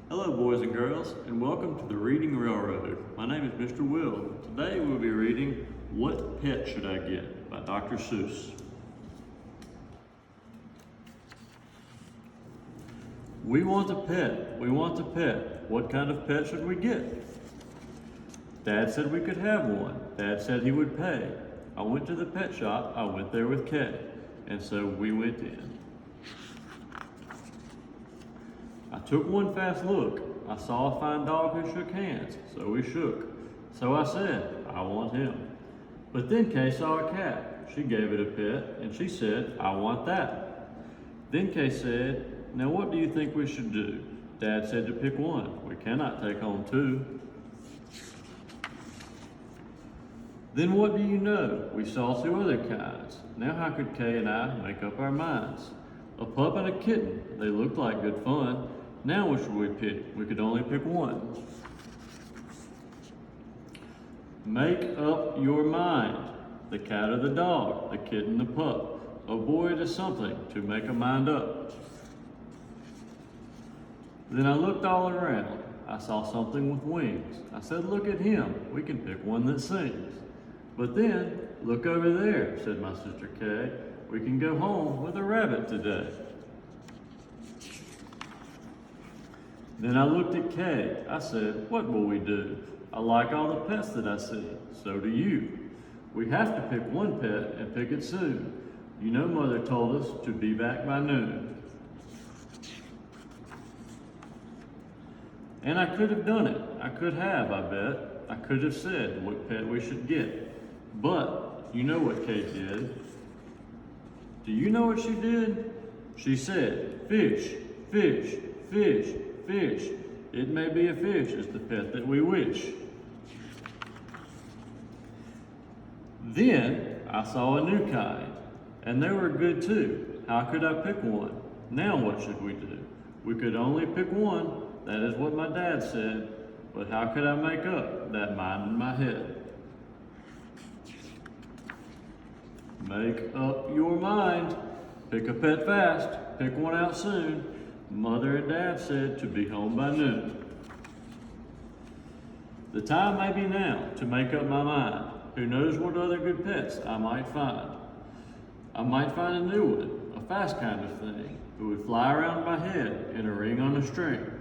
Hello boys and girls, and welcome to the Reading Railroad. My name is Mr. Will. Today we'll be reading What Pet Should I Get by Dr. Seuss. We want a pet, we want a pet. What kind of pet should we get? Dad said we could have one. Dad said he would pay. I went to the pet shop, I went there with Kay, and so we went in. I took one fast look. I saw a fine dog who shook hands, so we shook. So I said, I want him. But then Kay saw a cat. She gave it a pet, and she said, I want that. Then Kay said, now what do you think we should do? Dad said to pick one. We cannot take home two. Then what do you know? We saw two other kinds. Now how could Kay and I make up our minds? A pup and a kitten. They looked like good fun. Now what should we pick? We could only pick one. Make up your mind. The cat or the dog, the kitten, the pup. Oh boy, it is something to make a mind up. Then I looked all around. I saw something with wings. I said, look at him. We can pick one that sings. But then, look over there, said my sister Kay. We can go home with a rabbit today. Then I looked at Kay. I said, what will we do? I like all the pets that I see. So do you. We have to pick one pet and pick it soon. You know Mother told us to be back by noon. And I could have done it. I could have, I bet. I could have said what pet we should get. But you know what Kay did. Do you know what she did? She said, fish, fish, fish, fish. It may be a fish is the pet that we wish. Then I saw a new kind, and they were good too. How could I pick one? Now what should we do? We could only pick one. That is what my dad said. But how could I make up that mind in my head? Make up your mind. Pick a pet fast. Pick one out soon. Mother and Dad said to be home by noon. The time may be now to make up my mind. Who knows what other good pets I might find. I might find a new one, a fast kind of thing, who would fly around my head in a ring on a string.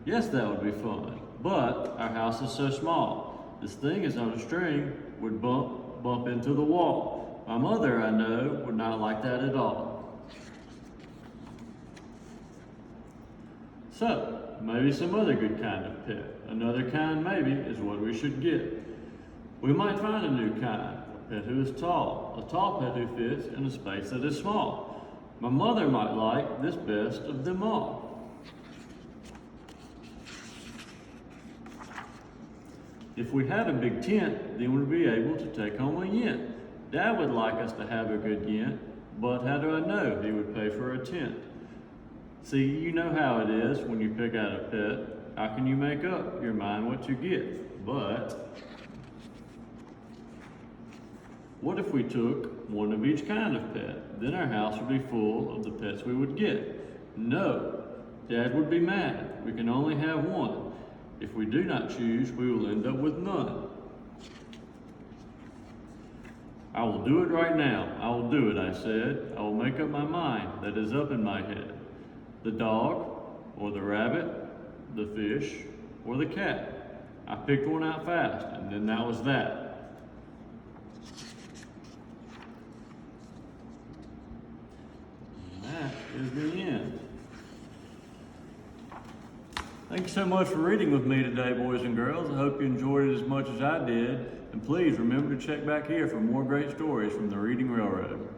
Yes, that would be fun, but our house is so small. This thing is on a string, would bump into the wall. My mother, I know, would not like that at all. So, maybe some other good kind of pet. Another kind maybe is what we should get. We might find a new kind, a pet who is tall, a tall pet who fits in a space that is small. My mother might like this best of them all. If we had a big tent, then we'd be able to take home a yen. Dad would like us to have a good yen, but how do I know he would pay for a tent? See, you know how it is when you pick out a pet. How can you make up your mind what you get? But what if we took one of each kind of pet? Then our house would be full of the pets we would get. No, Dad would be mad. We can only have one. If we do not choose, we will end up with none. I will do it right now. I will do it, I said. I will make up my mind that is up in my head. The dog, or the rabbit, the fish, or the cat. I picked one out fast, and then that was that. And that is the end. Thank you so much for reading with me today, boys and girls. I hope you enjoyed it as much as I did. And please remember to check back here for more great stories from the Reading Railroad.